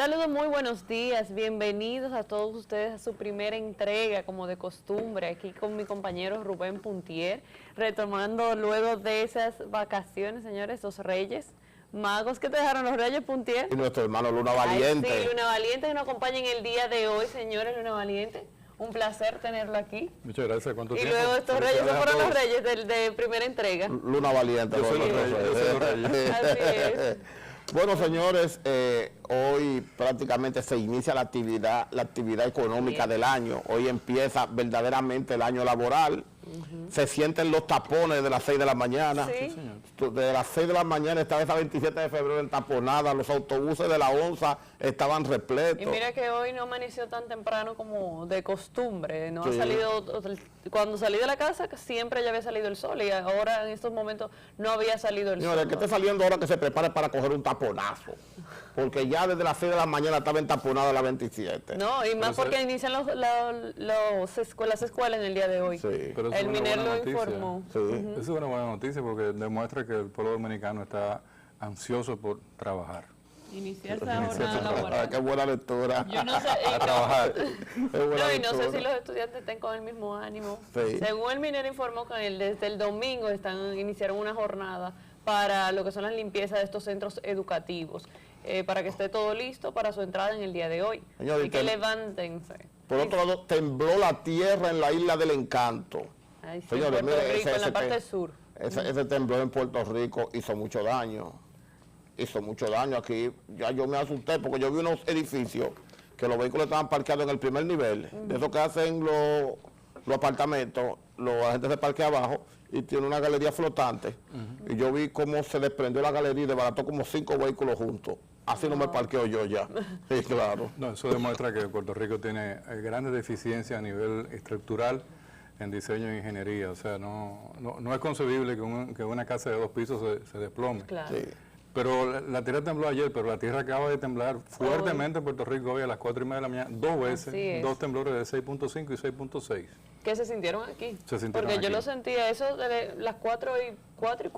Saludos, muy buenos días, bienvenidos a todos ustedes a su primera entrega, como de costumbre, aquí con mi compañero Rubén Puntier, retomando luego de esas vacaciones, señores, los Reyes Magos que te dejaron los Reyes Puntier. Y nuestro hermano Luna Valiente. Ay, sí, Luna Valiente, que nos acompaña en el día de hoy, señores. Luna Valiente, un placer tenerlo aquí. Muchas gracias. ¿Cuánto y tiempo? Luego estos Reyes, esos fueron los Reyes de primera entrega. Luna Valiente. Yo soy los Reyes. Así es. Bueno, señores, hoy prácticamente se inicia la actividad económica del año. Hoy empieza verdaderamente el año laboral. Se sienten los tapones de las 6 de la mañana. Sí. De las 6 de la mañana estaba esa 27 de febrero entaponada. Los autobuses de la ONSA estaban repletos. Y mira que hoy no amaneció tan temprano como de costumbre. No Sí. ha salido, cuando salí de la casa siempre ya había salido el sol y ahora en estos momentos no había salido el Señores, sol. que esté saliendo ahora que se prepare para coger un taponazo. Porque ya desde las 6 de la mañana estaba entaponada la 27. No, y más porque inician las escuelas en el día de hoy. Sí. Pero eso El es una MINER buena lo noticia. informó. Sí. Eso es una buena noticia porque demuestra que el pueblo dominicano está ansioso por trabajar. Iniciar esa jornada Ah, laboral. qué buena lectura. Yo no sé, A trabajar. Qué buena no, y no sé lectura. si los estudiantes estén con el mismo ánimo. Sí. Según el MINER informó que desde el domingo iniciaron una jornada para lo que son las limpiezas de estos centros educativos, para que esté todo listo para su entrada en el día de hoy. Señor, y que levántense. Por otro lado, tembló la tierra en la Isla del Encanto. Ay, sí, Señores, Puerto mire, Rico, en la parte sur. Ese temblor en Puerto Rico hizo mucho daño. Hizo mucho daño aquí. Ya yo me asusté porque yo vi unos edificios que los vehículos estaban parqueados en el primer nivel. De eso que hacen los apartamentos, la gente se parquea abajo y tiene una galería flotante. Y yo vi cómo se desprendió la galería y desbarató como 5 vehículos juntos. Así no me parqueo yo ya. Sí, claro. No, eso demuestra que Puerto Rico tiene grandes deficiencias a nivel estructural en diseño e ingeniería. O sea, no es concebible que una casa de 2 pisos se desplome. Claro. Sí. Pero la tierra tembló ayer, pero la tierra acaba de temblar fuertemente en Puerto Rico hoy a las 4:30 de la mañana, 2 veces, Así es. 2 temblores de 6.5 y 6.6. ¿Qué se sintieron aquí? Se sintieron Porque yo aquí. lo sentía eso de las 4:20.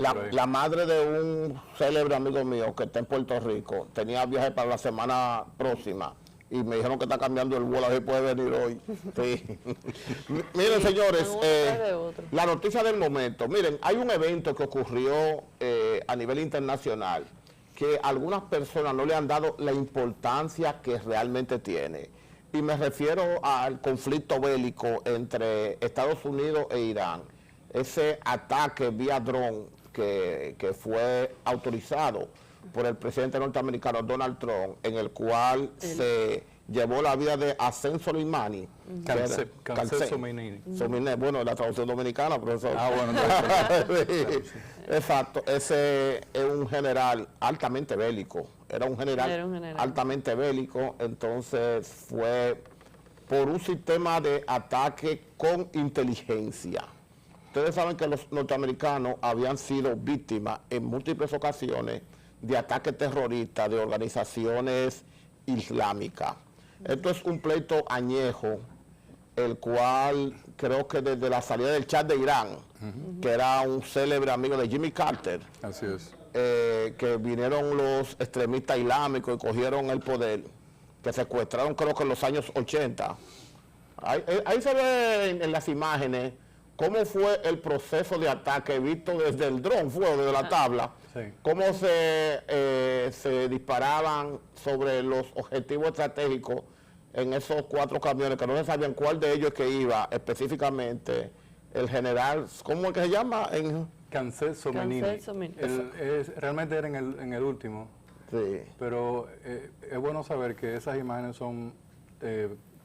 por ahí. La madre de un célebre amigo mío que está en Puerto Rico tenía viaje para la semana próxima y me dijeron que está cambiando el vuelo, a ver si puede venir hoy. Sí. Miren, señores, uno detrás de otro. la noticia del momento. Miren, hay un evento que ocurrió a nivel internacional que algunas personas no le han dado la importancia que realmente tiene. Y me refiero al conflicto bélico entre Estados Unidos e Irán. Ese ataque vía dron que fue autorizado por el presidente norteamericano Donald Trump, en el cual se llevó la vida de Qasem Soleimani. Qasem Soleimani. Bueno, la traducción dominicana, profesor. Ah, bueno, Sí, exacto, ese es un general altamente bélico, era un general altamente bélico, entonces fue por un sistema de ataque con inteligencia. Ustedes saben que los norteamericanos habían sido víctimas en múltiples ocasiones de ataques terroristas de organizaciones islámicas. Esto es un pleito añejo, el cual creo que desde la salida del Shah de Irán, que era un célebre amigo de Jimmy Carter, Así es. que vinieron los extremistas islámicos y cogieron el poder, que secuestraron creo que en los años 80. Ahí se ve en las imágenes cómo fue el proceso de ataque visto desde el dron, desde la tabla, Sí. cómo se disparaban sobre los objetivos estratégicos en esos 4 camiones, que no se sabían cuál de ellos que iba específicamente el general, ¿cómo es que se llama? Qasem Soleimani. Realmente era en el último, Sí. pero es bueno saber que esas imágenes son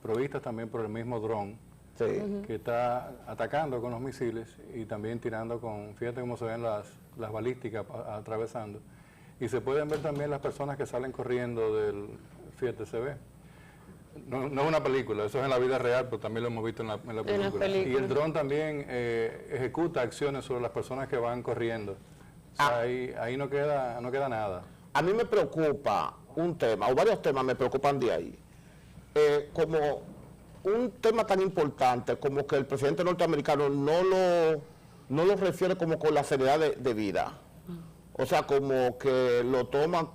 provistas también por el mismo dron Sí. que está atacando con los misiles y también tirando con, fíjate cómo se ven las balísticas atravesando. Y se pueden ver también las personas que salen corriendo fíjate, se ve. No es una película, eso es en la vida real, pero también lo hemos visto en la película. Y el dron también ejecuta acciones sobre las personas que van corriendo. O sea, ahí no queda nada. A mí me preocupa un tema, o varios temas me preocupan de ahí. Como un tema tan importante como que el presidente norteamericano no lo refiere como con la seriedad de vida. O sea, como que lo toma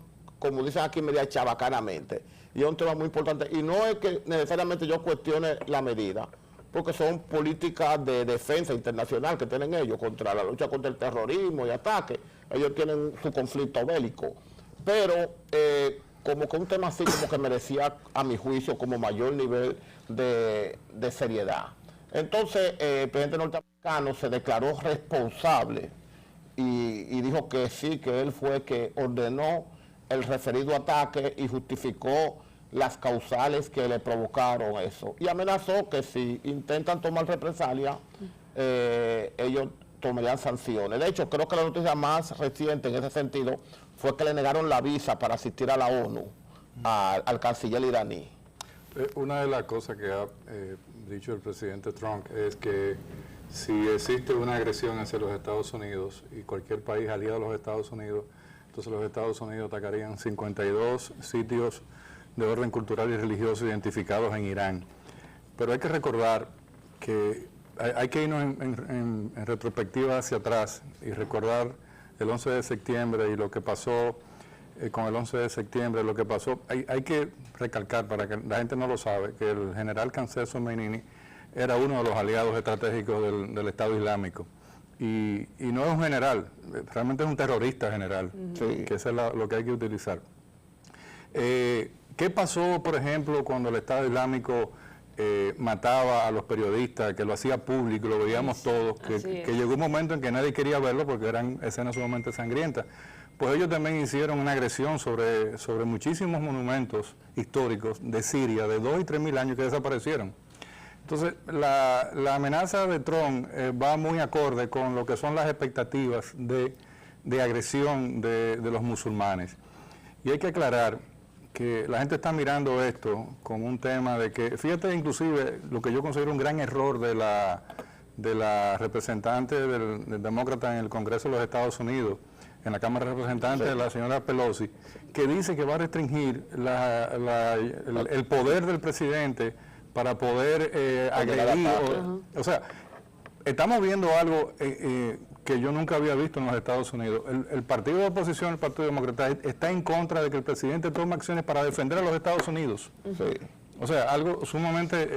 como dicen aquí, media chabacanamente. Y es un tema muy importante. Y no es que necesariamente yo cuestione la medida, porque son políticas de defensa internacional que tienen ellos contra la lucha contra el terrorismo y ataques. Ellos tienen su conflicto bélico. Pero como que un tema así como que merecía, a mi juicio, como mayor nivel de seriedad. Entonces, el presidente norteamericano se declaró responsable y dijo que sí, que él fue que ordenó el referido ataque y justificó las causales que le provocaron eso. Y amenazó que si intentan tomar represalia, ellos tomarían sanciones. De hecho, creo que la noticia más reciente en ese sentido fue que le negaron la visa para asistir a la ONU al canciller iraní. Una de las cosas que ha dicho el presidente Trump es que si existe una agresión hacia los Estados Unidos y cualquier país aliado a los Estados Unidos, entonces los Estados Unidos atacarían 52 sitios de orden cultural y religioso identificados en Irán. Pero hay que recordar que hay que irnos en retrospectiva hacia atrás y recordar el 11 de septiembre y lo que pasó con el 11 de septiembre, lo que pasó. Hay que recalcar, para que la gente no lo sabe, que el general Qassem Soleimani era uno de los aliados estratégicos del Estado Islámico. Y no es un general, realmente es un terrorista general, sí, que eso es lo que hay que utilizar. ¿Qué pasó, por ejemplo, cuando el Estado Islámico mataba a los periodistas, que lo hacía público, lo veíamos todos, que llegó un momento en que nadie quería verlo porque eran escenas sumamente sangrientas? Pues ellos también hicieron una agresión sobre muchísimos monumentos históricos de Siria de 2 y 3 mil años que desaparecieron. Entonces, la amenaza de Trump va muy acorde con lo que son las expectativas de agresión de los musulmanes. Y hay que aclarar que la gente está mirando esto como un tema de que, fíjate inclusive lo que yo considero un gran error de la representante del demócrata en el Congreso de los Estados Unidos, en la Cámara de Representantes, sí, la señora Pelosi, que dice que va a restringir el poder del presidente para poder agredir. O sea, estamos viendo algo que yo nunca había visto en los Estados Unidos. El partido de oposición, el Partido Demócrata, está en contra de que el presidente tome acciones para defender a los Estados Unidos. Sí. O sea, algo sumamente...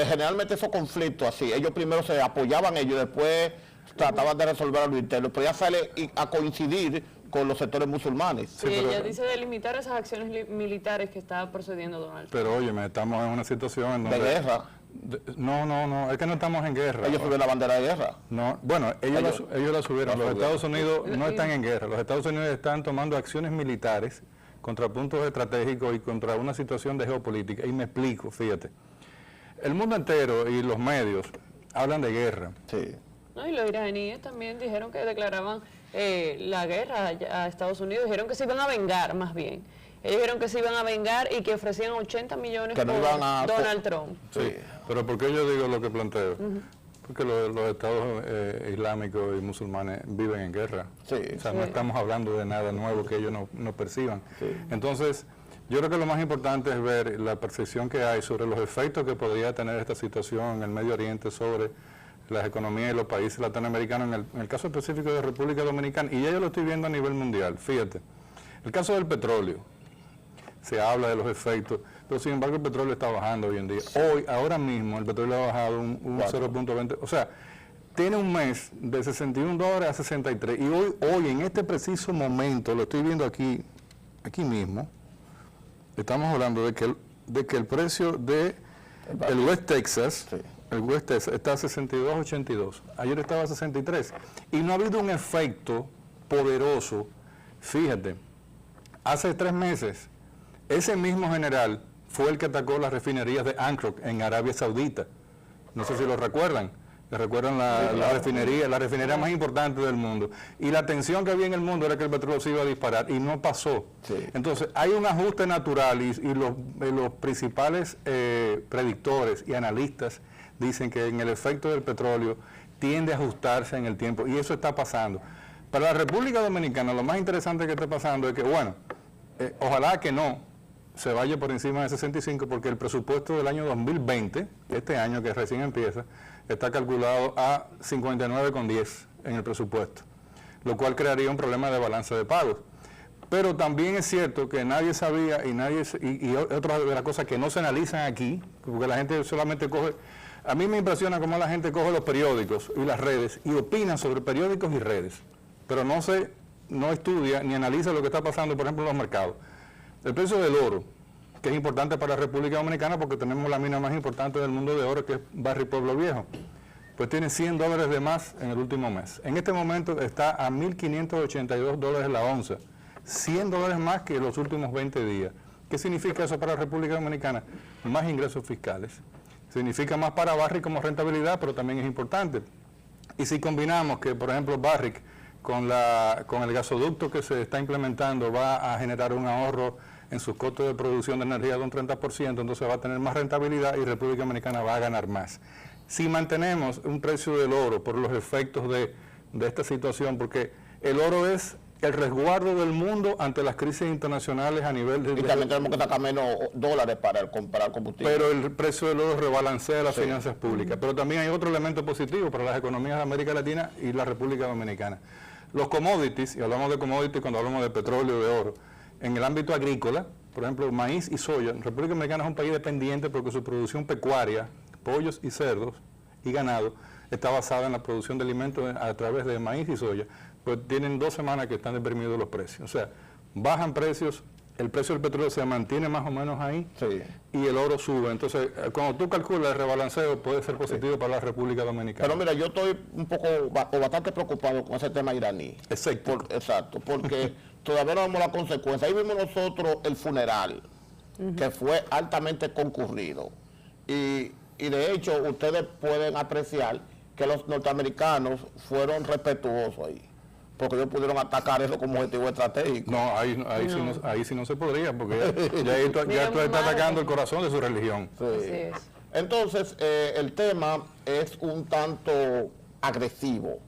generalmente esos conflictos así, ellos primero se apoyaban ellos, después trataban de resolver algo interno, pero ya sale a coincidir con los sectores musulmanes. Sí, ella dice de limitar esas acciones militares que está procediendo Donald Trump. Pero óyeme, estamos en una situación en donde... ¿De guerra? No, es que no estamos en guerra. ¿Ellos subieron la bandera de guerra? No, bueno, ellos la subieron. Los Estados Unidos no están en guerra. Los Estados Unidos están tomando acciones militares contra puntos estratégicos y contra una situación de geopolítica. Y me explico, fíjate. El mundo entero y los medios hablan de guerra. Sí. No, y los iraníes también dijeron que declaraban la guerra a Estados Unidos, dijeron que se iban a vengar más bien. Ellos dijeron que se iban a vengar y que ofrecían 80 millones por Donald Trump. Sí, pero ¿por qué yo digo lo que planteo? Porque los estados islámicos y musulmanes viven en guerra. Sí. O sea, no estamos hablando de nada nuevo que ellos no perciban. Sí. Entonces, yo creo que lo más importante es ver la percepción que hay sobre los efectos que podría tener esta situación en el Medio Oriente sobre las economías de los países latinoamericanos, en el caso específico de República Dominicana, y ya yo lo estoy viendo a nivel mundial. Fíjate, el caso del petróleo, se habla de los efectos, pero sin embargo el petróleo está bajando hoy en día. Ahora mismo el petróleo ha bajado un 0.20, o sea, tiene un mes de $61 a 63, y hoy en este preciso momento, lo estoy viendo aquí mismo, estamos hablando de que el precio de el West Texas, sí, el West Texas está a 62.82, ayer estaba a 63, y no ha habido un efecto poderoso. Fíjate, hace 3 meses, ese mismo general fue el que atacó las refinerías de Ankara en Arabia Saudita. No sé si lo recuerdan. ¿Recuerdan la refinería más importante del mundo? Y la tensión que había en el mundo era que el petróleo se iba a disparar y no pasó. Sí. Entonces, hay un ajuste natural y los principales predictores y analistas dicen que en el efecto del petróleo tiende a ajustarse en el tiempo y eso está pasando. Para la República Dominicana, lo más interesante que está pasando es que, bueno, ojalá que no se vaya por encima de 65, porque el presupuesto del año 2020, este año que recién empieza, está calculado a 59,10 en el presupuesto, lo cual crearía un problema de balance de pagos. Pero también es cierto que nadie sabía y otra de las cosas que no se analizan aquí, porque la gente solamente coge, a mí me impresiona cómo la gente coge los periódicos y las redes y opina sobre periódicos y redes, pero no estudia ni analiza lo que está pasando, por ejemplo, en los mercados. El precio del oro, que es importante para la República Dominicana porque tenemos la mina más importante del mundo de oro, que es Barry Pueblo Viejo, pues tiene $100 de más en el último mes. En este momento está a $1.582 la onza, $100 más que los últimos 20 días. ¿Qué significa eso para la República Dominicana? Más ingresos fiscales. Significa más para Barrick como rentabilidad, pero también es importante. Y si combinamos que, por ejemplo, Barrick con el gasoducto que se está implementando va a generar un ahorro en sus costos de producción de energía de un 30%, entonces va a tener más rentabilidad y República Dominicana va a ganar más. Si mantenemos un precio del oro por los efectos de esta situación, porque el oro es el resguardo del mundo ante las crisis internacionales a nivel de... Y también tenemos que sacar menos dólares para comprar combustible. Pero el precio del oro rebalancea las finanzas públicas. Pero también hay otro elemento positivo para las economías de América Latina y la República Dominicana. Los commodities, y hablamos de commodities cuando hablamos de petróleo, de oro, en el ámbito agrícola, por ejemplo, maíz y soya, la República Dominicana es un país dependiente porque su producción pecuaria, pollos y cerdos y ganado, está basada en la producción de alimentos a través de maíz y soya. Pues tienen 2 semanas que están deprimidos los precios. O sea, bajan precios, el precio del petróleo se mantiene más o menos ahí y el oro sube. Entonces, cuando tú calculas el rebalanceo, puede ser positivo para la República Dominicana. Pero mira, yo estoy un poco o bastante preocupado con ese tema iraní. Exacto. Porque todavía no vemos la consecuencia. Ahí vimos nosotros el funeral, que fue altamente concurrido. Y de hecho, ustedes pueden apreciar que los norteamericanos fueron respetuosos ahí, porque ellos pudieron atacar eso como objetivo estratégico. No, ahí sí no se podría, porque ya tú estás atacando el corazón de su religión. Sí. Así es. Entonces, el tema es un tanto agresivo,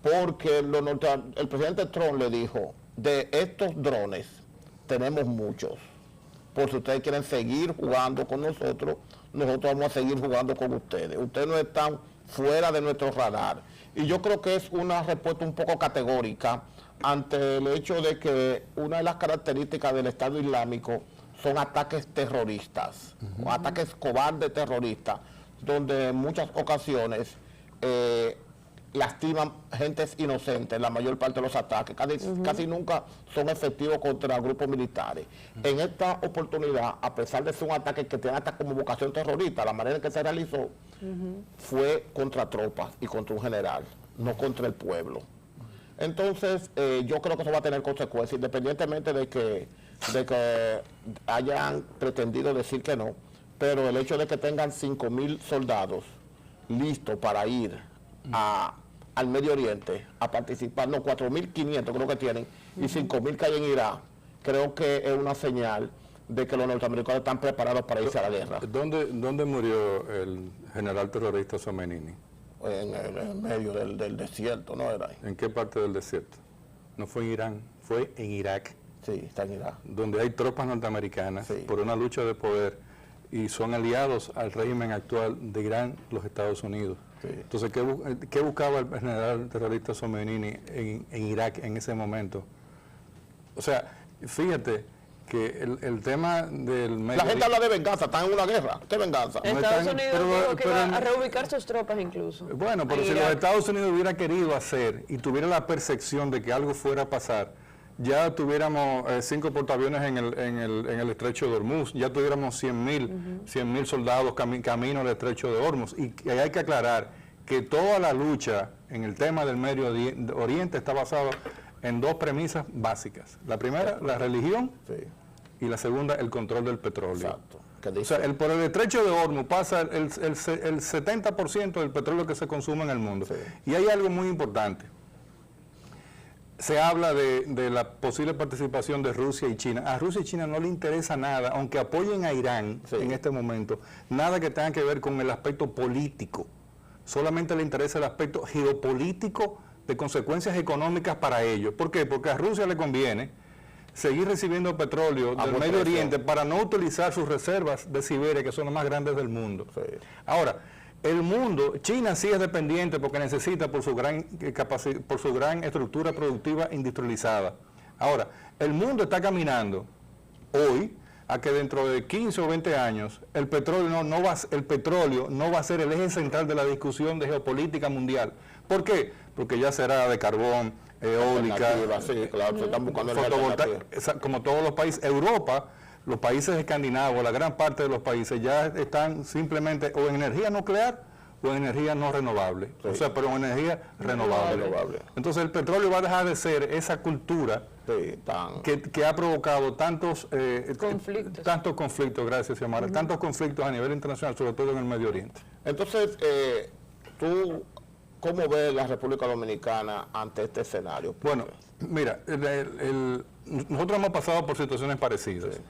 porque el presidente Trump le dijo, de estos drones tenemos muchos, por si ustedes quieren seguir jugando con nosotros vamos a seguir jugando con ustedes. Ustedes no están fuera de nuestro radar. Y yo creo que es una respuesta un poco categórica ante el hecho de que una de las características del Estado Islámico son ataques terroristas, o ataques cobardes terroristas, donde en muchas ocasiones lastiman gentes inocentes, la mayor parte de los ataques, casi nunca son efectivos contra grupos militares. En esta oportunidad, a pesar de ser un ataque que tiene hasta como vocación terrorista, la manera en que se realizó fue contra tropas y contra un general, no contra el pueblo. Entonces, yo creo que eso va a tener consecuencias, independientemente de que hayan pretendido decir que no, pero el hecho de que tengan 5.000 soldados listos para ir al Medio Oriente a participar, no, 4.500 creo que tienen, y 5.000 que hay en Irak, creo que es una señal de que los norteamericanos están preparados para irse a la guerra. ¿Dónde murió el general terrorista Khomeini? En medio del desierto, ¿no era ahí? ¿En qué parte del desierto? No fue en Irán, fue en Irak. Sí, está en Irak. Donde hay tropas norteamericanas por una lucha de poder y son aliados al régimen actual de Irán, los Estados Unidos. Entonces, ¿qué buscaba el general terrorista Khomeini en Irak en ese momento? O sea, fíjate que el tema del medio... La gente habla de venganza, están en una guerra. ¿Qué venganza? Estados Unidos dijo que va a reubicar sus tropas incluso. Bueno, pero si los Estados Unidos hubiera querido hacer y tuviera la percepción de que algo fuera a pasar, ya tuviéramos 5 portaaviones en el estrecho de Hormuz, ya tuviéramos 100.000 soldados camino al estrecho de Hormuz. Y hay que aclarar que toda la lucha en el tema del Medio Oriente está basada en 2 premisas básicas. La primera, la religión, y la segunda, el control del petróleo. Exacto. O sea, por el estrecho de Hormuz pasa el 70% del petróleo que se consume en el mundo. Y hay algo muy importante. Se habla de la posible participación de Rusia y China. A Rusia y China no le interesa nada, aunque apoyen a Irán en este momento, nada que tenga que ver con el aspecto político. Solamente le interesa el aspecto geopolítico de consecuencias económicas para ellos. ¿Por qué? Porque a Rusia le conviene seguir recibiendo petróleo del Medio Oriente para no utilizar sus reservas de Siberia, que son las más grandes del mundo. Ahora, el mundo, China sí es dependiente porque necesita por su gran estructura productiva industrializada Ahora, el mundo está caminando hoy a que dentro de 15 o 20 años el petróleo no va a ser el eje central de la discusión de geopolítica mundial. ¿Por qué? Porque ya será de carbón, eólica, sí, claro, se están buscando como todos los países. Europa, los países escandinavos, la gran parte de los países ya están simplemente o en energía nuclear o en energía no renovable, sí. O sea, pero en energía renovable. Entonces el petróleo va a dejar de ser esa cultura que ha provocado tantos conflictos, gracias, Xiomara, tantos conflictos a nivel internacional, sobre todo en el Medio Oriente. Entonces, tú, ¿cómo ves la República Dominicana ante este escenario? Bueno, mira, nosotros hemos pasado por situaciones parecidas. Sí.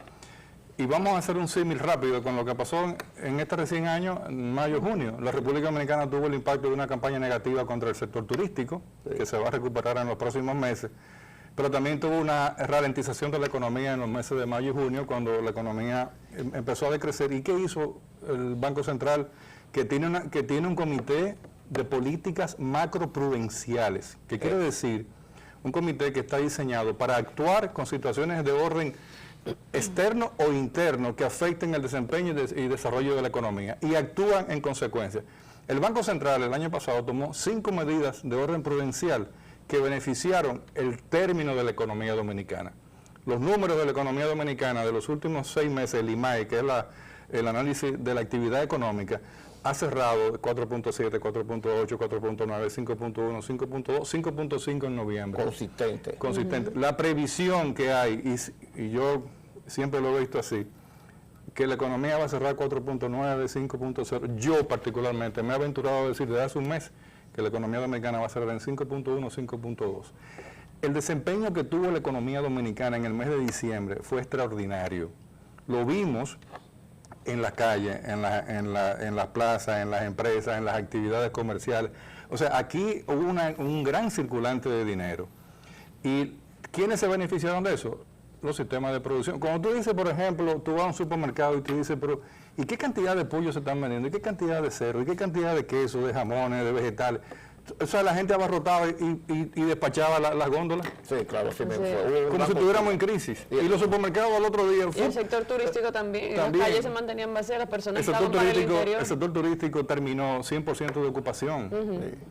Y vamos a hacer un símil rápido con lo que pasó en este recién año, en mayo-junio. La República Dominicana tuvo el impacto de una campaña negativa contra el sector turístico, sí, que se va a recuperar en los próximos meses, pero también tuvo una ralentización de la economía en los meses de mayo y junio, cuando la economía empezó a decrecer. ¿Y qué hizo el Banco Central? Que tiene un comité de políticas macroprudenciales, que quiere decir un comité que está diseñado para actuar con situaciones de orden externo o interno que afecten el desempeño y desarrollo de la economía, y actúan en consecuencia. El Banco Central el año pasado tomó 5 medidas de orden prudencial que beneficiaron el término de la economía dominicana. Los números de la economía dominicana de los últimos 6 meses, el IMAE, que es el análisis de la actividad económica, ha cerrado 4.7, 4.8, 4.9, 5.1, 5.2, 5.5 en noviembre. Consistente. La previsión que hay, y yo siempre lo he visto así, que la economía va a cerrar 4.9, 5.0. Yo particularmente me he aventurado a decir desde hace un mes que la economía dominicana va a cerrar en 5.1, 5.2. El desempeño que tuvo la economía dominicana en el mes de diciembre fue extraordinario. Lo vimos en la calle, en las plazas, en las empresas, en las actividades comerciales. O sea, aquí hubo un gran circulante de dinero. ¿Y quiénes se beneficiaron de eso? Los sistemas de producción. Como tú dices, por ejemplo, tú vas a un supermercado y tú dices, pero ¿y qué cantidad de pollo se están vendiendo? ¿Y qué cantidad de cerdo? ¿Y qué cantidad de queso, de jamones, de vegetales? O sea, la gente abarrotaba y despachaba las góndolas. Sí, claro, sí. Como si estuviéramos en crisis. Y los supermercados al otro día... Y el sector turístico también. Las calles se mantenían vacías, las personas estaban para el interior. El sector turístico terminó 100% de ocupación,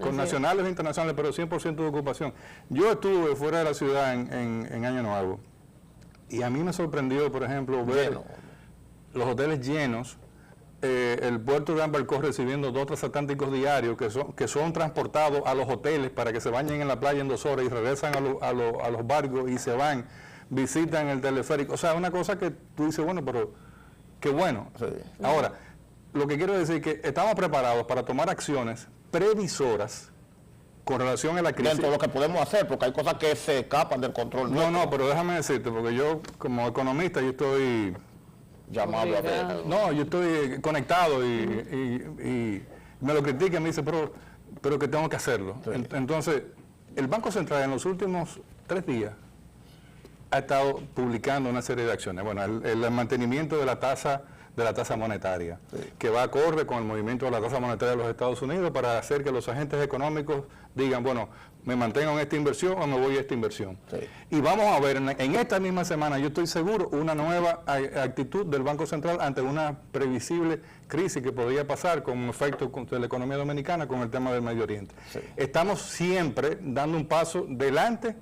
con nacionales e internacionales, pero 100% de ocupación. Yo estuve fuera de la ciudad en Año Nuevo, y a mí me sorprendió, por ejemplo, ver los hoteles llenos, el puerto de Ambercó recibiendo 2 transatlánticos diarios que son transportados a los hoteles para que se bañen en la playa en 2 horas y regresan a los barcos y se van, visitan el teleférico. O sea, una cosa que tú dices, bueno, pero qué bueno. Sí. Ahora, lo que quiero decir es que estamos preparados para tomar acciones previsoras con relación a la crisis. Dentro de lo que podemos hacer, porque hay cosas que se escapan del control. No, pero déjame decirte, porque yo como economista yo estoy... llamado a ver. No, yo estoy conectado y me lo critican, me dice, pero que tengo que hacerlo. Sí. Entonces, el Banco Central en los últimos 3 días ha estado publicando una serie de acciones. Bueno, el mantenimiento de la tasa monetaria, sí, que va acorde con el movimiento de la tasa monetaria de los Estados Unidos para hacer que los agentes económicos digan, bueno, me mantengo en esta inversión o me voy a esta inversión. Sí. Y vamos a ver, en esta misma semana, yo estoy seguro, una nueva actitud del Banco Central ante una previsible crisis que podría pasar como efecto de la economía dominicana con el tema del Medio Oriente. Sí. Estamos siempre dando un paso delante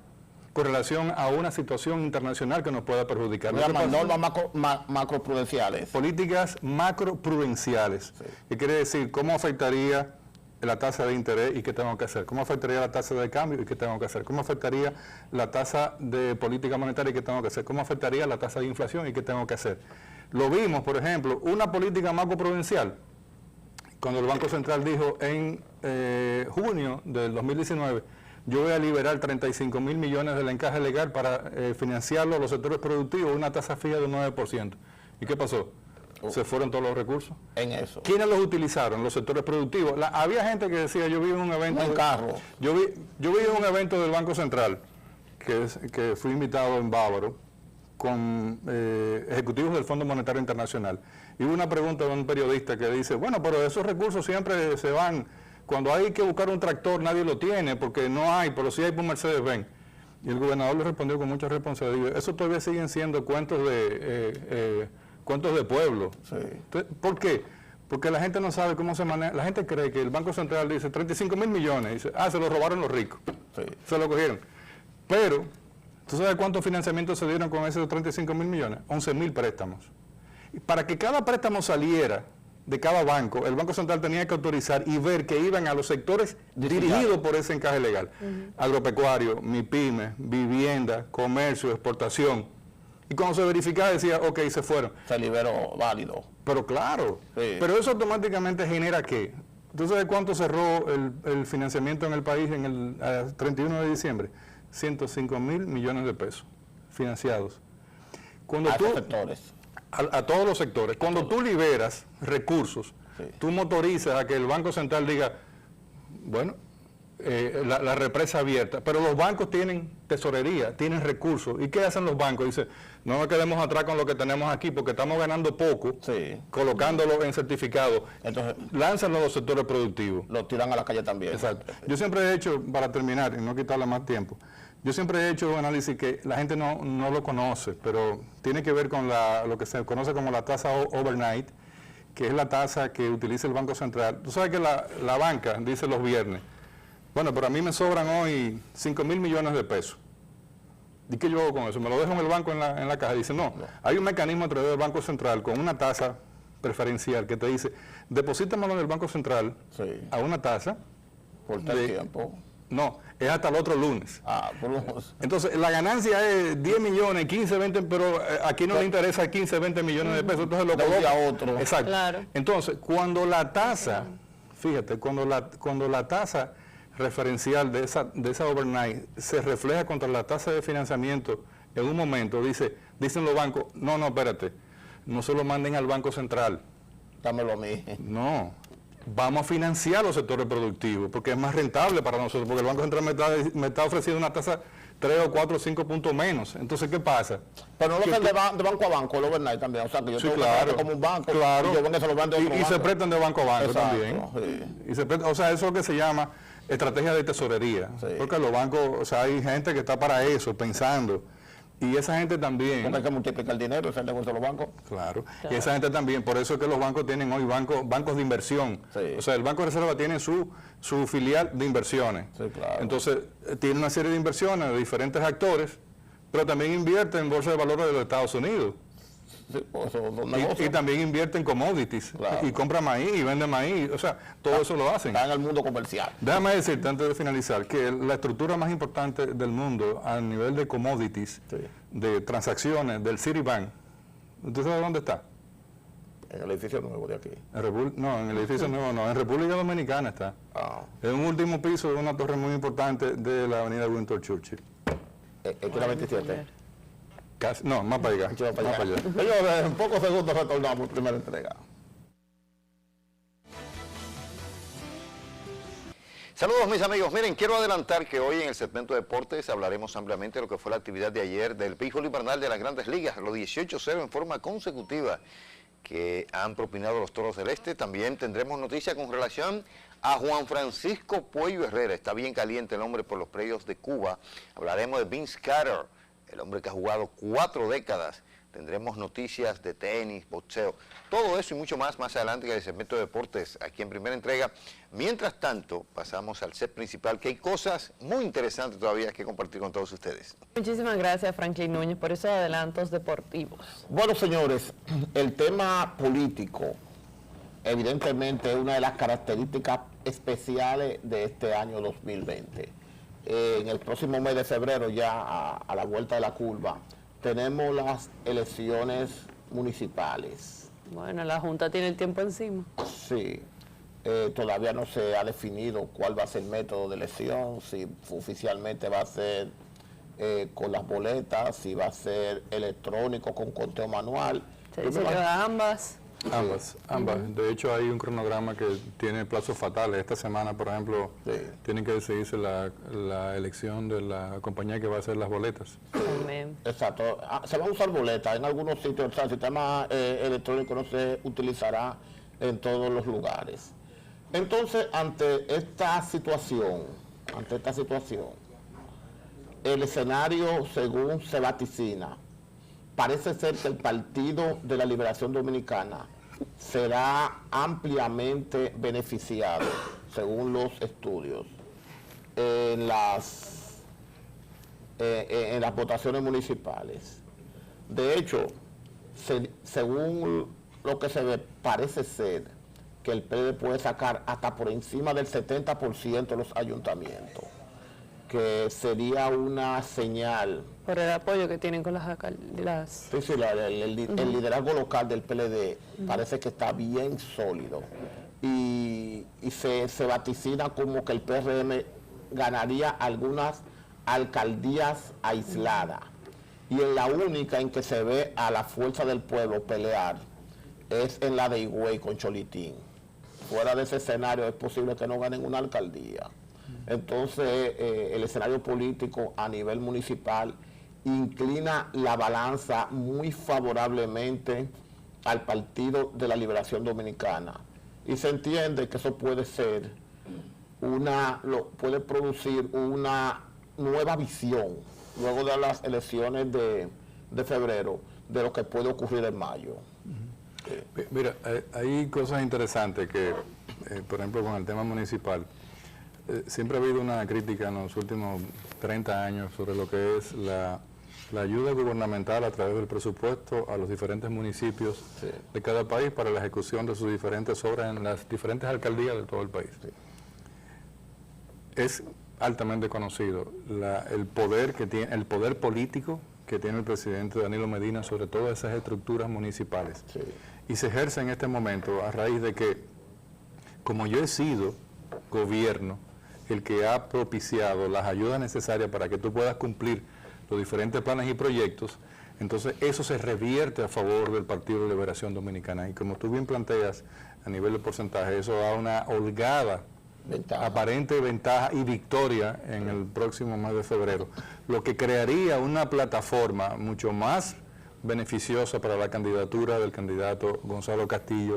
con relación a una situación internacional que nos pueda perjudicar. Normas macroprudenciales. Políticas macroprudenciales. Sí. ¿Qué quiere decir? ¿Cómo afectaría la tasa de interés y qué tengo que hacer? ¿Cómo afectaría la tasa de cambio y qué tengo que hacer? ¿Cómo afectaría la tasa de política monetaria y qué tengo que hacer? ¿Cómo afectaría la tasa de inflación y qué tengo que hacer? Lo vimos, por ejemplo, una política macroprudencial, cuando el Banco Central dijo en junio del 2019, yo voy a liberar 35.000 millones del encaje legal para financiarlo a los sectores productivos, una tasa fija de 9%. ¿Y qué pasó? Se fueron todos los recursos. En eso. ¿Quiénes los utilizaron? Los sectores productivos. Había gente que decía, yo vi en un evento... Yo vi en un evento del Banco Central, que fui invitado en Bávaro, con ejecutivos del Fondo Monetario Internacional. Y hubo una pregunta de un periodista que dice, bueno, pero esos recursos siempre se van... Cuando hay que buscar un tractor nadie lo tiene, porque no hay, pero sí hay por Mercedes-Benz. Y el gobernador le respondió con mucha responsabilidad. Eso todavía siguen siendo cuentos de pueblo. Sí. ¿Por qué? Porque la gente no sabe cómo se maneja. La gente cree que el Banco Central dice 35.000 millones. Dice, se lo robaron los ricos. Sí. Se lo cogieron. Pero, ¿tú sabes cuántos financiamientos se dieron con esos 35.000 millones? 11.000 préstamos. Y para que cada préstamo saliera de cada banco, el Banco Central tenía que autorizar y ver que iban a los sectores dirigidos por ese encaje legal. Agropecuario, MIPYME, vivienda, comercio, exportación. Y cuando se verificaba decía, ok, se fueron. Se liberó válido. Pero claro, sí. Pero eso automáticamente genera ¿qué? ¿Tú sabes cuánto cerró el financiamiento en el país en el 31 de diciembre? 105.000 millones de pesos financiados. Cuando a sectores. A todos los sectores. Cuando tú liberas recursos, sí. Tú motorizas a que el Banco Central diga, bueno, la represa abierta, pero los bancos tienen tesorería, tienen recursos. ¿Y qué hacen los bancos? Dicen, no nos quedemos atrás con lo que tenemos aquí porque estamos ganando poco, sí. Colocándolo en certificado. Entonces, lánzanlo a los sectores productivos. Lo tiran a la calle también. Exacto. Yo siempre he hecho, para terminar y no quitarle más tiempo, yo siempre he hecho un análisis que la gente no lo conoce, pero tiene que ver con lo que se conoce como la tasa overnight, que es la tasa que utiliza el Banco Central. Tú sabes que la banca dice los viernes, bueno, pero a mí me sobran hoy 5.000 millones de pesos. ¿Y qué yo hago con eso? ¿Me lo dejo en el banco en la caja? Dice, no, hay un mecanismo a través del Banco Central con una tasa preferencial que te dice, deposítamelo en el Banco Central sí. A una tasa. ¿Por tal tiempo? No, es hasta el otro lunes. Por Entonces, la ganancia es 10 millones, 15, 20, pero aquí no le interesa 15, 20 millones de pesos. Entonces lo coloca a otro. Exacto. Claro. Entonces, cuando la tasa, fíjate, cuando la tasa referencial de esa overnight se refleja contra la tasa de financiamiento en un momento, dicen los bancos, no, espérate, no se lo manden al Banco Central. Dámelo a mí. No. Vamos a financiar los sectores productivos, porque es más rentable para nosotros, porque el Banco Central me está ofreciendo una tasa 3 o 4 o 5 puntos menos. Entonces, ¿qué pasa? Pero no lo hacen de banco a banco, el overnight también. O sea, que yo tengo que como un banco, claro. Y yo vengo, se lo van de otro banco. Se prestan de banco a banco. Exacto, también. Sí. Y se prestan, o sea, eso es lo que se llama estrategia de tesorería. Sí. Porque los bancos, o sea, hay gente que está para eso, pensando. Y esa gente también... Porque hay que multiplicar el dinero, ese es el negocio de los bancos. Claro. Y esa gente también, por eso es que los bancos tienen hoy bancos de inversión. Sí. O sea, el Banco de Reserva tiene su filial de inversiones. Sí, claro. Entonces, tiene una serie de inversiones de diferentes actores, pero también invierte en bolsa de valores de los Estados Unidos. Sí, y también invierte en commodities, claro. Y compra maíz y vende maíz, o sea, todo eso lo hacen. Está en el mundo comercial. Déjame decirte antes de finalizar que la estructura más importante del mundo a nivel de commodities, sí. De transacciones del Citibank, ¿usted sabe dónde está? En el edificio nuevo de aquí. En el edificio nuevo no, en República Dominicana está. En un último piso de una torre muy importante de la avenida Winston Churchill. ¿En la 27? Casi, no, más para allá. Señores, en pocos segundos retornamos, primera entrega. Saludos mis amigos, miren, quiero adelantar que hoy en el segmento de deportes hablaremos ampliamente de lo que fue la actividad de ayer del béisbol invernal de las Grandes Ligas, los 18-0 en forma consecutiva que han propinado los Toros del Este. También tendremos noticias con relación a Juan Francisco Puello Herrera, está bien caliente el hombre por los predios de Cuba. Hablaremos de Vince Carter, el hombre que ha jugado 4 décadas. Tendremos noticias de tenis, boxeo, todo eso y mucho más adelante en el segmento de deportes aquí en primera entrega. Mientras tanto, pasamos al set principal, que hay cosas muy interesantes todavía que compartir con todos ustedes. Muchísimas gracias, Franklin Núñez, por esos adelantos deportivos. Bueno, señores, el tema político, evidentemente, es una de las características especiales de este año 2020. En el próximo mes de febrero, ya a la vuelta de la curva, tenemos las elecciones municipales. Bueno, la Junta tiene el tiempo encima. Sí, todavía no se ha definido cuál va a ser el método de elección, si oficialmente va a ser con las boletas, si va a ser electrónico con conteo manual. Se dice que va ambas. Ambas. De hecho, hay un cronograma que tiene plazos fatales. Esta semana, por ejemplo, tiene que decidirse la elección de la compañía que va a hacer las boletas. Exacto. Se van a usar boletas en algunos sitios. O sea, el sistema electrónico no se utilizará en todos los lugares. Entonces, ante esta situación, el escenario, según se vaticina, parece ser que el Partido de la Liberación Dominicana será ampliamente beneficiado, según los estudios, en las votaciones municipales. De hecho, según lo que se ve, parece ser que el PLD puede sacar hasta por encima del 70% de los ayuntamientos, que sería una señal. Por el apoyo que tienen con las alcaldías. Sí, el liderazgo local del PLD parece que está bien sólido y se vaticina como que el PRM ganaría algunas alcaldías aisladas, y en la única en que se ve a la fuerza del pueblo pelear es en la de Higüey con Cholitín. Fuera de ese escenario es posible que no ganen una alcaldía. Entonces el escenario político a nivel municipal inclina la balanza muy favorablemente al Partido de la Liberación Dominicana, y se entiende que eso puede ser puede producir una nueva visión luego de las elecciones de febrero de lo que puede ocurrir en mayo. Mira, hay cosas interesantes que, por ejemplo, con el tema municipal, siempre ha habido una crítica en los últimos 30 años sobre lo que es la ayuda gubernamental a través del presupuesto a los diferentes municipios de cada país para la ejecución de sus diferentes obras en las diferentes alcaldías de todo el país. Es altamente conocido el poder político que tiene el presidente Danilo Medina sobre todas esas estructuras municipales. Sí. Y se ejerce en este momento a raíz de que, como yo he sido gobierno el que ha propiciado las ayudas necesarias para que tú puedas cumplir los diferentes planes y proyectos, entonces eso se revierte a favor del Partido de Liberación Dominicana. Y como tú bien planteas, a nivel de porcentaje, eso da una holgada aparente ventaja y victoria en el próximo mes de febrero, lo que crearía una plataforma mucho más beneficiosa para la candidatura del candidato Gonzalo Castillo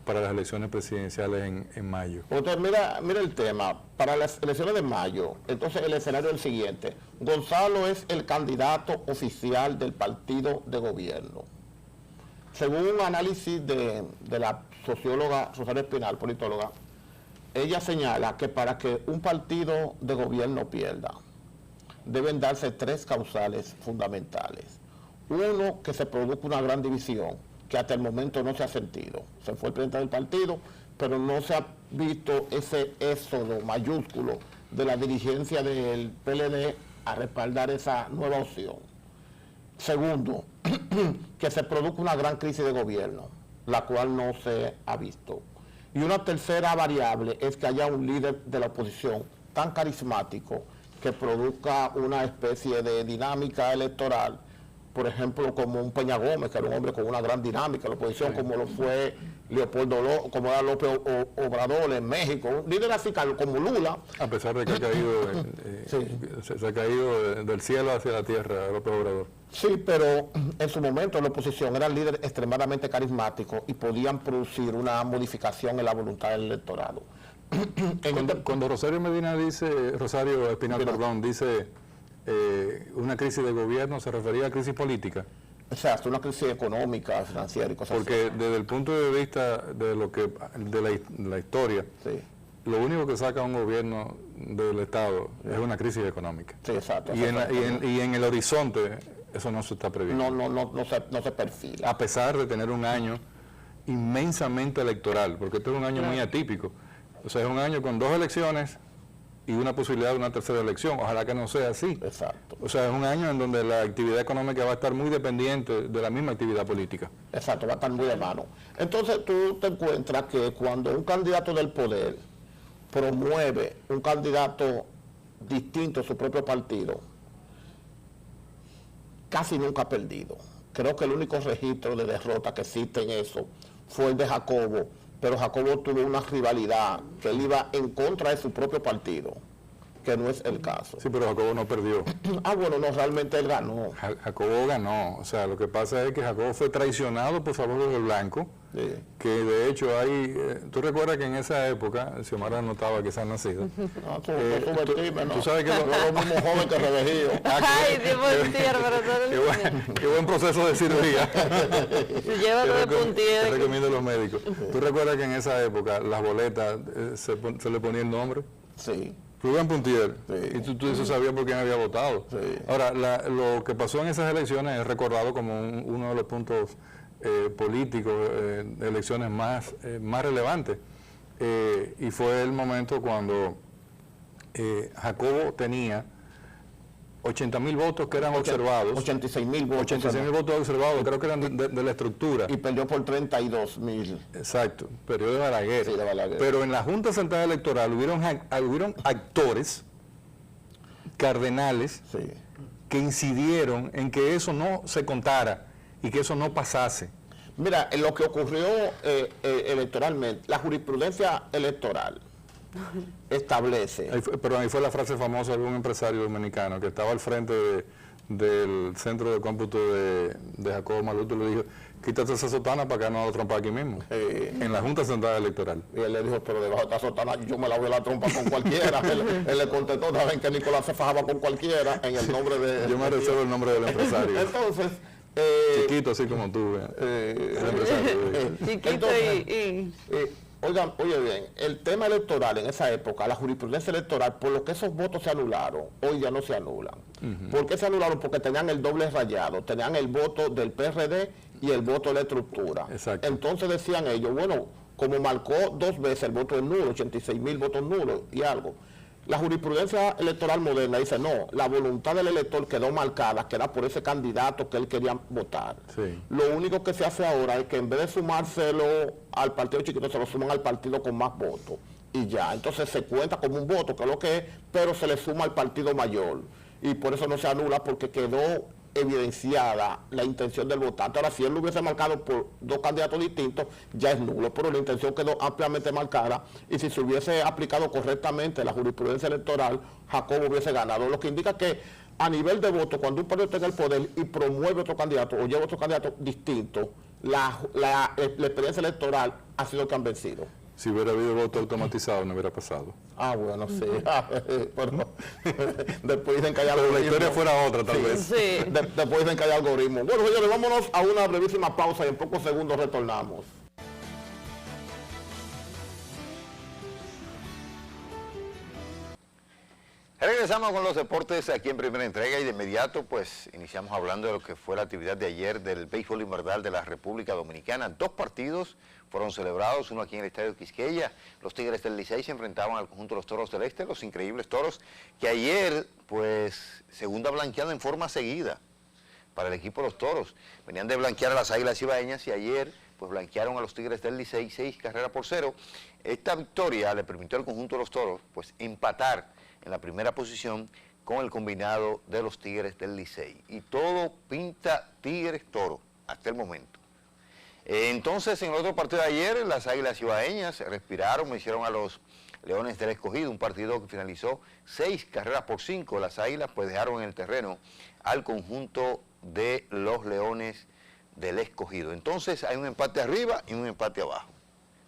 para las elecciones presidenciales en mayo. Entonces, mira el tema, para las elecciones de mayo, entonces el escenario es el siguiente: Gonzalo es el candidato oficial del partido de gobierno. Según un análisis de la socióloga Rosario Espinal, politóloga, ella señala que para que un partido de gobierno pierda, deben darse 3 causales fundamentales. Uno, que se produzca una gran división, que hasta el momento no se ha sentido. Se fue el presidente del partido, pero no se ha visto ese éxodo mayúsculo de la dirigencia del PLD a respaldar esa nueva opción. Segundo, que se produzca una gran crisis de gobierno, la cual no se ha visto. Y una tercera variable es que haya un líder de la oposición tan carismático que produzca una especie de dinámica electoral, por ejemplo, como un Peña Gómez, que era un hombre con una gran dinámica en la oposición, como lo fue como era López Obrador en México, un líder así como Lula. A pesar de que ha caído, se ha caído del cielo hacia la tierra López Obrador. Sí, pero en su momento en la oposición eran líderes extremadamente carismáticos y podían producir una modificación en la voluntad del electorado. Cuando Rosario Medina dice, Rosario Espinal, perdón, dice una crisis de gobierno, ¿se refería a crisis política? O sea, hasta una crisis económica, financiera y cosas así. Porque desde el punto de vista de la historia, lo único que saca un gobierno del Estado es una crisis económica. Sí, exacto. Y en el horizonte eso no se está previendo. No se perfila. A pesar de tener un año inmensamente electoral, porque este es un año muy atípico. O sea, es un año con 2 elecciones y una posibilidad de una tercera elección. Ojalá que no sea así. Exacto. O sea, es un año en donde la actividad económica va a estar muy dependiente de la misma actividad política. Exacto, va a estar muy de mano. Entonces tú te encuentras que cuando un candidato del poder promueve un candidato distinto a su propio partido, casi nunca ha perdido. Creo que el único registro de derrota que existe en eso fue el de Jacobo, pero Jacobo tuvo una rivalidad, que él iba en contra de su propio partido, que no es el caso. Sí, pero Jacobo no perdió. Bueno, no, realmente él ganó. Jacobo ganó, o sea, lo que pasa es que Jacobo fue traicionado por Salvador del Blanco, Sí. Que de hecho hay, tú recuerdas que en esa época, Xiomara notaba que se han nacido. No, tú sabes que yo lo mismo joven que revejido. Ay, Dios Puntier, pero todo qué buen proceso de cirugía. Llévalo de Puntier. Te recomiendo a los médicos. ¿Tú recuerdas que en esa época las boletas se le ponía el nombre? Sí. Rubén Puntier, sí. Y tú eso sabías por quién había votado. Sí. Ahora, lo que pasó en esas elecciones es recordado como uno de los puntos políticos de elecciones más relevantes. Y fue el momento cuando Jacobo tenía 80.000 votos que eran observados. 86.000 votos. 86.000 votos observados, creo que eran de la estructura. Y perdió por 32.000. Exacto, periodo de Balaguer. Sí, de Balaguer. Pero en la Junta Central Electoral hubieron actores, cardenales, sí, que incidieron en que eso no se contara y que eso no pasase. Mira, en lo que ocurrió electoralmente, la jurisprudencia electoral establece... Pero ahí fue la frase famosa de un empresario dominicano que estaba al frente del centro de cómputo de Jacobo Maluto y le dijo, quítate esa sotana para que no la trompa aquí mismo, en la Junta Central Electoral. Y él le dijo, pero debajo de esta sotana yo me la voy a la trompa con cualquiera. él le contestó, saben que Nicolás se fajaba con cualquiera en el nombre de... Yo me reservo el nombre del empresario. Entonces... chiquito así como tú, el empresario. Chiquito entonces, oigan, oye bien, el tema electoral en esa época, la jurisprudencia electoral, por lo que esos votos se anularon, hoy ya no se anulan. ¿Por qué se anularon? Porque tenían el doble rayado, tenían el voto del PRD y el voto de la estructura. Exacto. Entonces decían ellos, bueno, como marcó 2 veces el voto es nulo, 86.000 votos nulos y algo. La jurisprudencia electoral moderna dice, no, la voluntad del elector quedó marcada, que era por ese candidato que él quería votar. Sí. Lo único que se hace ahora es que en vez de sumárselo al partido chiquito, se lo suman al partido con más votos. Y ya, entonces se cuenta como un voto, que es lo que es, pero se le suma al partido mayor. Y por eso no se anula, porque quedó evidenciada la intención del votante. Ahora, si él lo hubiese marcado por 2 candidatos distintos, ya es nulo, pero la intención quedó ampliamente marcada, y si se hubiese aplicado correctamente la jurisprudencia electoral, Jacobo hubiese ganado, lo que indica que a nivel de voto, cuando un partido tenga el poder y promueve otro candidato o lleva otro candidato distinto, la experiencia electoral ha sido que han vencido. Si hubiera habido voto automatizado no hubiera pasado. Ah, bueno, sí. Pero después dicen que hay algoritmo. Pero la historia fuera otra, tal vez. Sí. Después dicen que hay algoritmo. Bueno, señores, vámonos a una brevísima pausa y en pocos segundos retornamos. Regresamos con los deportes aquí en Primera Entrega y de inmediato pues iniciamos hablando de lo que fue la actividad de ayer del béisbol invernal de la República Dominicana. 2 partidos fueron celebrados, uno aquí en el Estadio Quisqueya. Los Tigres del Licey se enfrentaban al conjunto de los Toros del Este, los increíbles Toros, que ayer pues segunda blanqueada en forma seguida para el equipo de los Toros. Venían de blanquear a las Águilas Ibaeñas y ayer pues blanquearon a los Tigres del Licey 6-0. Esta victoria le permitió al conjunto de los Toros pues empatar en la primera posición con el combinado de los Tigres del Licey. Y todo pinta Tigres-Toro hasta el momento. Entonces, en el otro partido de ayer, las Águilas Ibaeñas respiraron, vencieron a los Leones del Escogido, un partido que finalizó 6-5. Las Águilas pues dejaron en el terreno al conjunto de los Leones del Escogido. Entonces, hay un empate arriba y un empate abajo,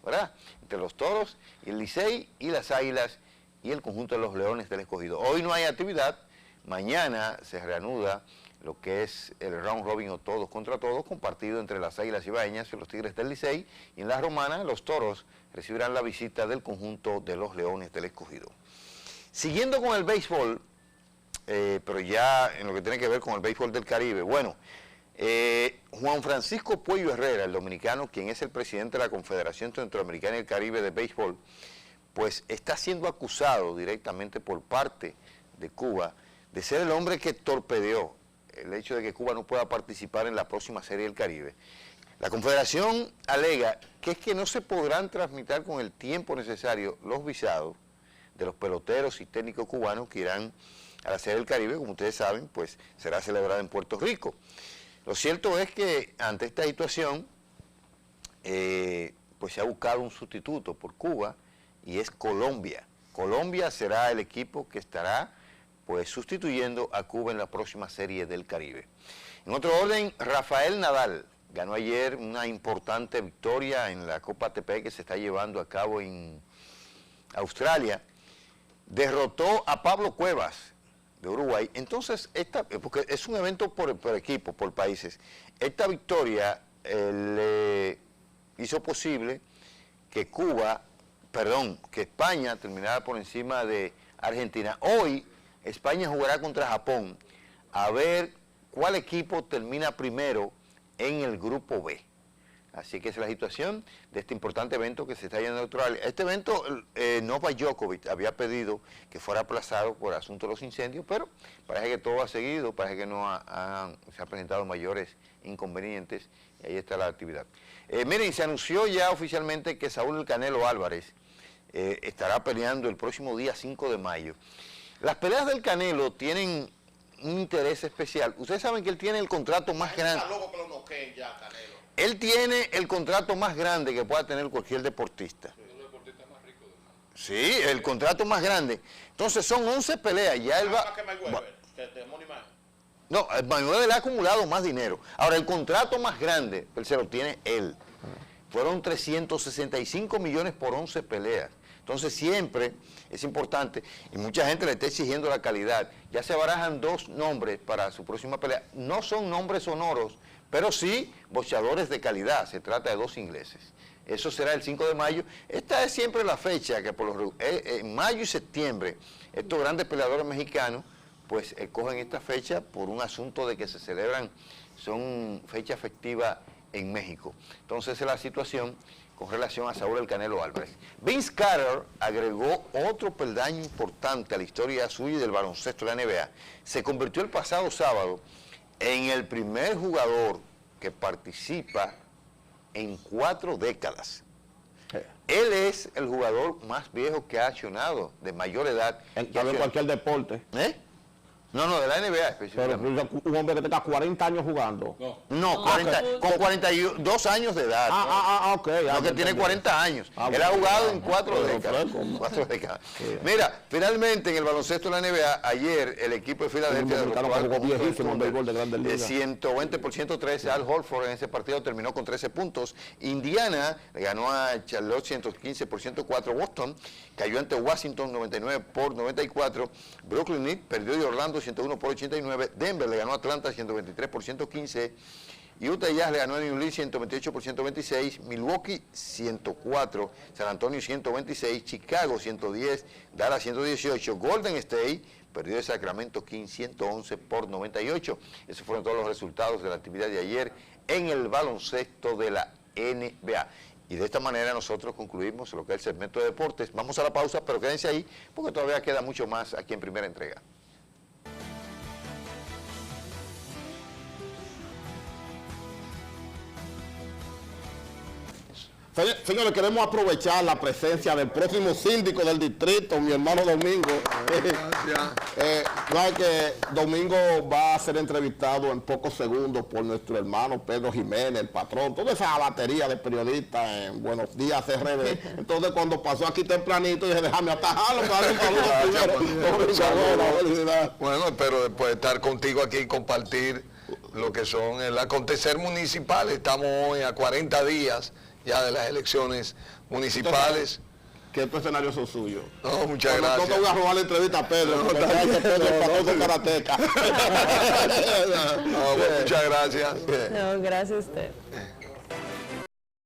¿verdad? Entre los Toros y el Licey y las Águilas y el conjunto de los Leones del Escogido. Hoy no hay actividad, mañana se reanuda lo que es el round robin o todos contra todos, compartido entre las Águilas Ibaeñas y los Tigres del Licey, y en la Romana los Toros recibirán la visita del conjunto de los Leones del Escogido. Siguiendo con el béisbol, pero ya en lo que tiene que ver con el béisbol del Caribe, bueno, Juan Francisco Puello Herrera, el dominicano, quien es el presidente de la Confederación Centroamericana y el Caribe de Béisbol, pues está siendo acusado directamente por parte de Cuba de ser el hombre que torpedeó el hecho de que Cuba no pueda participar en la próxima Serie del Caribe. La Confederación alega que es que no se podrán transmitir con el tiempo necesario los visados de los peloteros y técnicos cubanos que irán a la Serie del Caribe, como ustedes saben, pues será celebrada en Puerto Rico. Lo cierto es que ante esta situación, pues se ha buscado un sustituto por Cuba, y es Colombia. Colombia será el equipo que estará pues sustituyendo a Cuba en la próxima Serie del Caribe. En otro orden, Rafael Nadal ganó ayer una importante victoria en la Copa ATP que se está llevando a cabo en Australia. Derrotó a Pablo Cuevas de Uruguay. Entonces, porque es un evento por equipo, por países. Esta victoria le hizo posible que España terminara por encima de Argentina. Hoy España jugará contra Japón a ver cuál equipo termina primero en el grupo B. Así que esa es la situación de este importante evento que se está llevando en Australia. Este evento, Novak Djokovic había pedido que fuera aplazado por asunto de los incendios, pero parece que todo ha seguido, parece que no se han presentado mayores inconvenientes, y ahí está la actividad. Miren, se anunció ya oficialmente que Saúl El Canelo Álvarez estará peleando el próximo día 5 de mayo. Las peleas del Canelo tienen un interés especial. Ustedes saben que él tiene el contrato más grande. Él tiene el contrato más grande que pueda tener cualquier deportista. Sí, el contrato más grande. Entonces son 11 peleas. Ya él va... No, Mayweather le ha acumulado más dinero. Ahora, el contrato más grande, él se lo tiene él. Fueron 365 millones por 11 peleas. Entonces siempre es importante, y mucha gente le está exigiendo la calidad. Ya se barajan 2 nombres para su próxima pelea. No son nombres sonoros, pero sí boxeadores de calidad. Se trata de 2 ingleses. Eso será el 5 de mayo. Esta es siempre la fecha que en mayo y septiembre estos grandes peleadores mexicanos pues escogen esta fecha por un asunto de que se celebran, son fecha festiva en México. Entonces esa es la situación con relación a Saúl El Canelo Álvarez. Vince Carter agregó otro peldaño importante a la historia suya y del baloncesto de la NBA. Se convirtió el pasado sábado en el primer jugador que participa en 4 décadas. Él es el jugador más viejo que ha accionado, de mayor edad. En cualquier deporte. No, de la NBA específicamente. Pero un hombre que tenga 40 años jugando. No, con 42 años de edad. Ok. Lo que tiene 40 años. Él ha jugado en 4 décadas. 4 décadas. Mira, finalmente en el baloncesto de la NBA, ayer el equipo de Filadelfia derrotó viejísimo en béisbol de Grandes Ligas. 120 por 113. Al Horford en ese partido terminó con 13 puntos. Indiana le ganó a Charlotte 115 por 104. Boston cayó ante Washington 99 por 94. Brooklyn Nets perdió de Orlando 101 por 89. Denver le ganó a Atlanta 123 por 115. Utah Jazz le ganó a New Orleans 128 por 126. Milwaukee 104. San Antonio 126. Chicago 110. Dallas 118. Golden State perdió de Sacramento Kings 111 por 98. Esos fueron todos los resultados de la actividad de ayer en el baloncesto de la NBA. Y de esta manera nosotros concluimos lo que es el segmento de deportes. Vamos a la pausa, pero quédense ahí porque todavía queda mucho más aquí en Primera Entrega. Señores, queremos aprovechar la presencia del próximo síndico del distrito, mi hermano Domingo. Gracias. Que Domingo va a ser entrevistado en pocos segundos por nuestro hermano Pedro Jiménez, el patrón, toda esa batería de periodistas en Buenos Días RD. Entonces cuando pasó aquí tempranito, dije, déjame atajarlo, para darle un saludo primero. Bueno, espero después de estar contigo aquí y compartir lo que son el acontecer municipal. Estamos hoy a 40 días ya de las elecciones municipales. Que estos escenarios son suyos. No, muchas gracias. No te voy a robar la entrevista a Pedro. Pedro karateca. Muchas gracias. No, gracias a usted.